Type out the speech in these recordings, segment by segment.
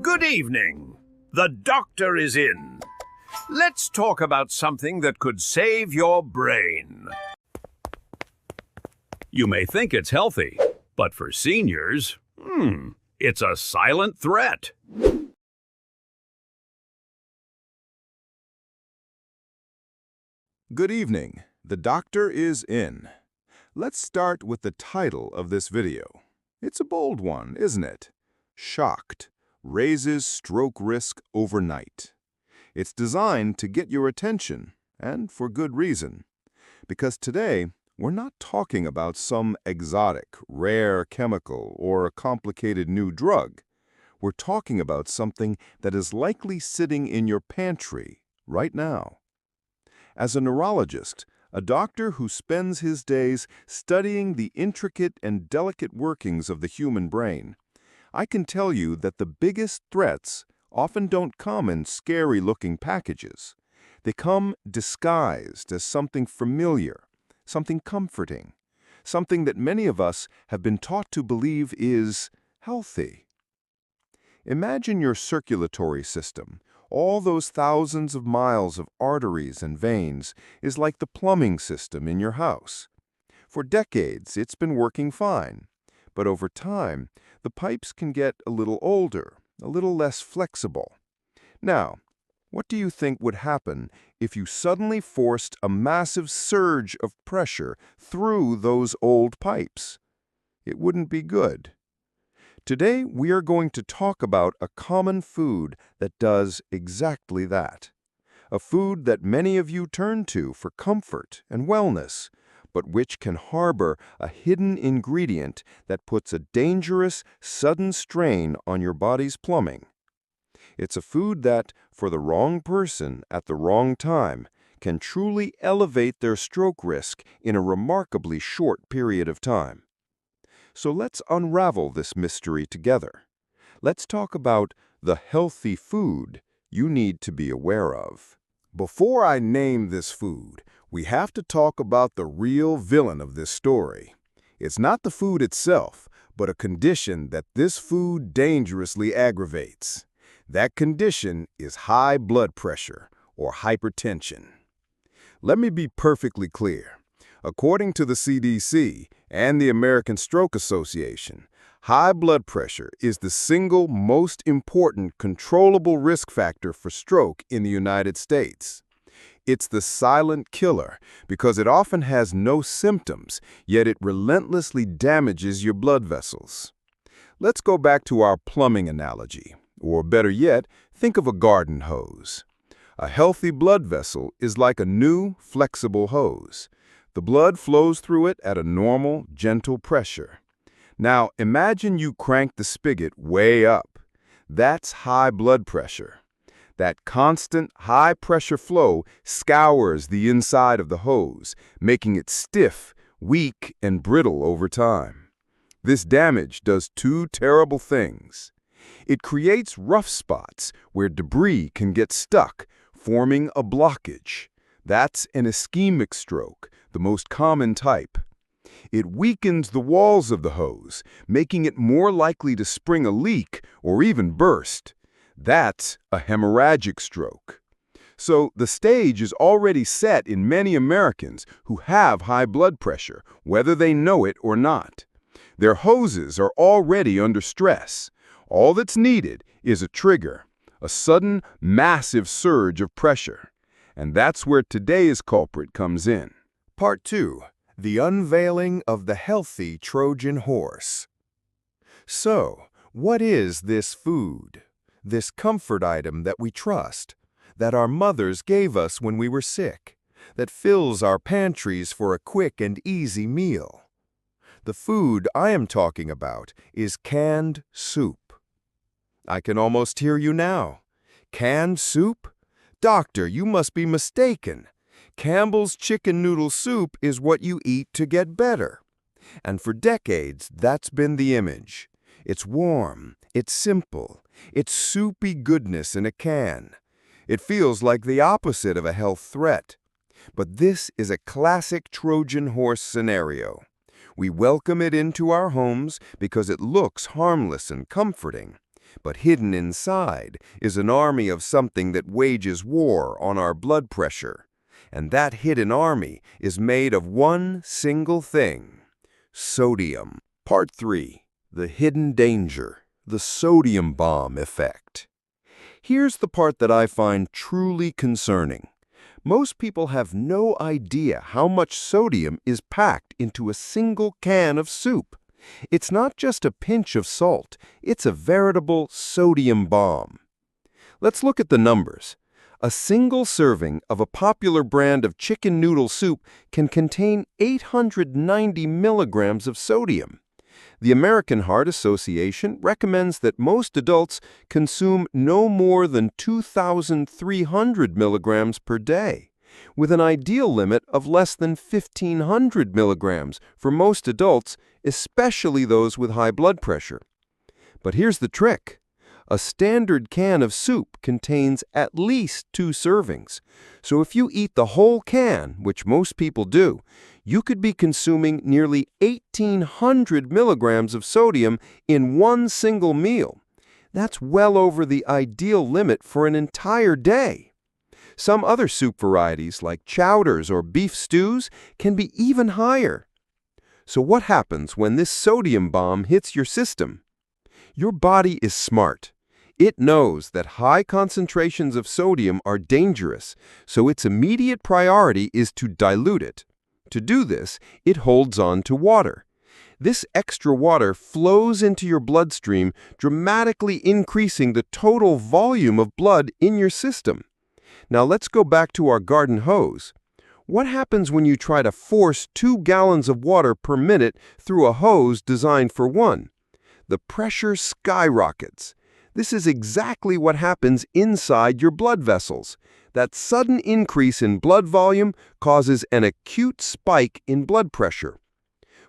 Good evening. The doctor is in. Let's talk about something that could save your brain. You may think it's healthy, but for seniors, it's a silent threat. Good evening. The doctor is in. Let's start with the title of this video. It's a bold one, isn't it? Shocked. Raises stroke risk overnight. It's designed to get your attention, and for good reason. Because today, we're not talking about some exotic, rare chemical or a complicated new drug. We're talking about something that is likely sitting in your pantry right now. As a neurologist, a doctor who spends his days studying the intricate and delicate workings of the human brain, I can tell you that the biggest threats often don't come in scary-looking packages. They come disguised as something familiar, something comforting, something that many of us have been taught to believe is healthy. Imagine your circulatory system. All those thousands of miles of arteries and veins is like the plumbing system in your house. For decades, it's been working fine. But over time, the pipes can get a little older, a little less flexible. Now, what do you think would happen if you suddenly forced a massive surge of pressure through those old pipes? It wouldn't be good. Today, we are going to talk about a common food that does exactly that. A food that many of you turn to for comfort and wellness, but which can harbor a hidden ingredient that puts a dangerous, sudden strain on your body's plumbing. It's a food that, for the wrong person at the wrong time, can truly elevate their stroke risk in a remarkably short period of time. So let's unravel this mystery together. Let's talk about the healthy food you need to be aware of. Before I name this food, we have to talk about the real villain of this story. It's not the food itself, but a condition that this food dangerously aggravates. That condition is high blood pressure or hypertension. Let me be perfectly clear. According to the CDC and the American Stroke Association, high blood pressure is the single most important controllable risk factor for stroke in the United States. It's the silent killer because it often has no symptoms, yet it relentlessly damages your blood vessels. Let's go back to our plumbing analogy, or better yet, think of a garden hose. A healthy blood vessel is like a new, flexible hose. The blood flows through it at a normal, gentle pressure. Now, imagine you crank the spigot way up. That's high blood pressure. That constant, high-pressure flow scours the inside of the hose, making it stiff, weak, and brittle over time. This damage does two terrible things. It creates rough spots where debris can get stuck, forming a blockage. That's an ischemic stroke, the most common type. It weakens the walls of the hose, making it more likely to spring a leak or even burst. That's a hemorrhagic stroke. So the stage is already set in many Americans who have high blood pressure, whether they know it or not. Their hoses are already under stress. All that's needed is a trigger, a sudden, massive surge of pressure. And that's where today's culprit comes in. Part 2. The unveiling of the healthy Trojan horse. So, what is this food? This comfort item that we trust, that our mothers gave us when we were sick, that fills our pantries for a quick and easy meal. The food I am talking about is canned soup. I can almost hear you now. Canned soup? Doctor, you must be mistaken. Campbell's chicken noodle soup is what you eat to get better. And for decades, that's been the image. It's warm, it's simple, it's soupy goodness in a can. It feels like the opposite of a health threat. But this is a classic Trojan horse scenario. We welcome it into our homes because it looks harmless and comforting. But hidden inside is an army of something that wages war on our blood pressure. And that hidden army is made of one single thing: sodium. Part 3. The hidden danger, the sodium bomb effect. Here's the part that I find truly concerning. Most people have no idea how much sodium is packed into a single can of soup. It's not just a pinch of salt, it's a veritable sodium bomb. Let's look at the numbers. A single serving of a popular brand of chicken noodle soup can contain 890 milligrams of sodium. The American Heart Association recommends that most adults consume no more than 2,300 milligrams per day, with an ideal limit of less than 1,500 milligrams for most adults, especially those with high blood pressure. But here's the trick. A standard can of soup contains at least 2 servings. So if you eat the whole can, which most people do, you could be consuming nearly 1,800 milligrams of sodium in one single meal. That's well over the ideal limit for an entire day. Some other soup varieties, like chowders or beef stews, can be even higher. So what happens when this sodium bomb hits your system? Your body is smart. It knows that high concentrations of sodium are dangerous, so its immediate priority is to dilute it. To do this, it holds on to water. This extra water flows into your bloodstream, dramatically increasing the total volume of blood in your system. Now let's go back to our garden hose. What happens when you try to force 2 gallons of water per minute through a hose designed for 1? The pressure skyrockets. This is exactly what happens inside your blood vessels. That sudden increase in blood volume causes an acute spike in blood pressure.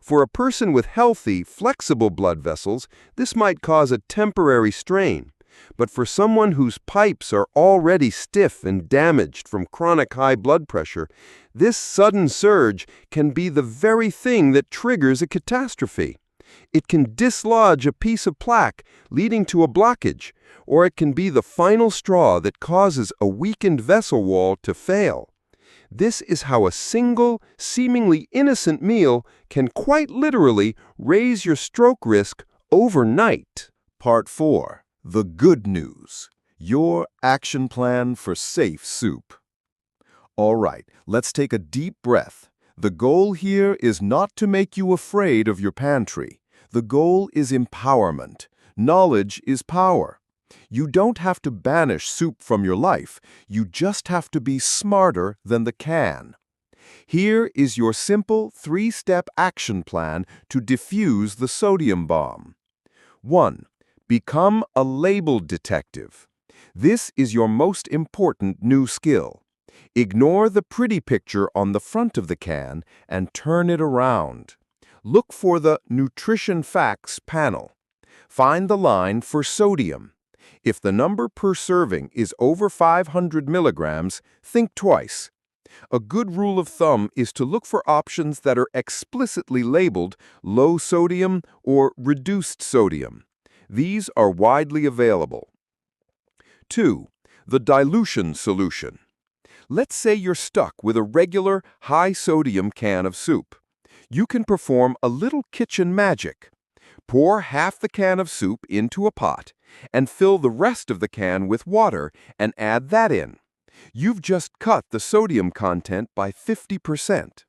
For a person with healthy, flexible blood vessels, this might cause a temporary strain. But for someone whose pipes are already stiff and damaged from chronic high blood pressure, this sudden surge can be the very thing that triggers a catastrophe. It can dislodge a piece of plaque, leading to a blockage, or it can be the final straw that causes a weakened vessel wall to fail. This is how a single, seemingly innocent meal can quite literally raise your stroke risk overnight. Part 4. The good news. Your action plan for safe soup. All right, let's take a deep breath. The goal here is not to make you afraid of your pantry. The goal is empowerment. Knowledge is power. You don't have to banish soup from your life. You just have to be smarter than the can. Here is your simple 3-step action plan to defuse the sodium bomb. 1. Become a label detective. This is your most important new skill. Ignore the pretty picture on the front of the can and turn it around. Look for the Nutrition Facts panel. Find the line for sodium. If the number per serving is over 500 milligrams, think twice. A good rule of thumb is to look for options that are explicitly labeled low sodium or reduced sodium. These are widely available. 2. The dilution solution. Let's say you're stuck with a regular high-sodium can of soup. You can perform a little kitchen magic. Pour half the can of soup into a pot and fill the rest of the can with water and add that in. You've just cut the sodium content by 50%.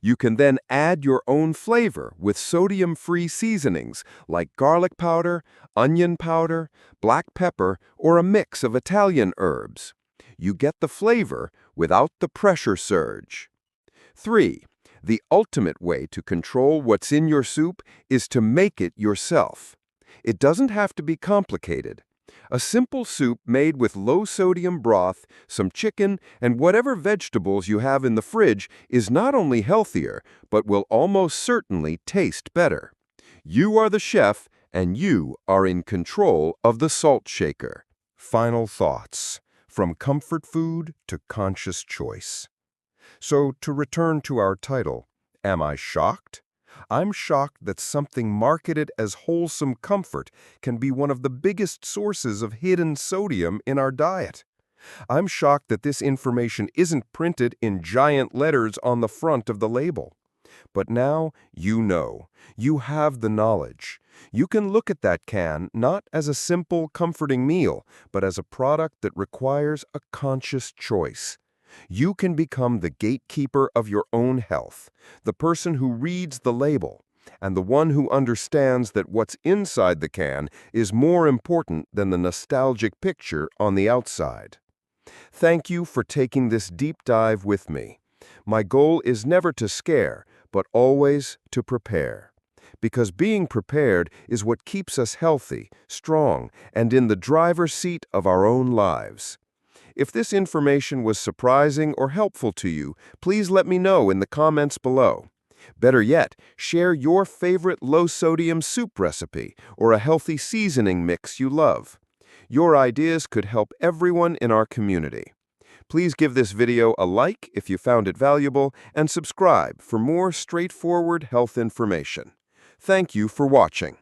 You can then add your own flavor with sodium-free seasonings like garlic powder, onion powder, black pepper, or a mix of Italian herbs. You get the flavor without the pressure surge. 3. The ultimate way to control what's in your soup is to make it yourself. It doesn't have to be complicated. A simple soup made with low-sodium broth, some chicken, and whatever vegetables you have in the fridge is not only healthier, but will almost certainly taste better. You are the chef, and you are in control of the salt shaker. Final thoughts. From comfort food to conscious choice. So, to return to our title, am I shocked? I'm shocked that something marketed as wholesome comfort can be one of the biggest sources of hidden sodium in our diet. I'm shocked that this information isn't printed in giant letters on the front of the label. But now you know. You have the knowledge. You can look at that can not as a simple, comforting meal, but as a product that requires a conscious choice. You can become the gatekeeper of your own health, the person who reads the label, and the one who understands that what's inside the can is more important than the nostalgic picture on the outside. Thank you for taking this deep dive with me. My goal is never to scare, but always to prepare. Because being prepared is what keeps us healthy, strong, and in the driver's seat of our own lives. If this information was surprising or helpful to you, please let me know in the comments below. Better yet, share your favorite low-sodium soup recipe or a healthy seasoning mix you love. Your ideas could help everyone in our community. Please give this video a like if you found it valuable and subscribe for more straightforward health information. Thank you for watching.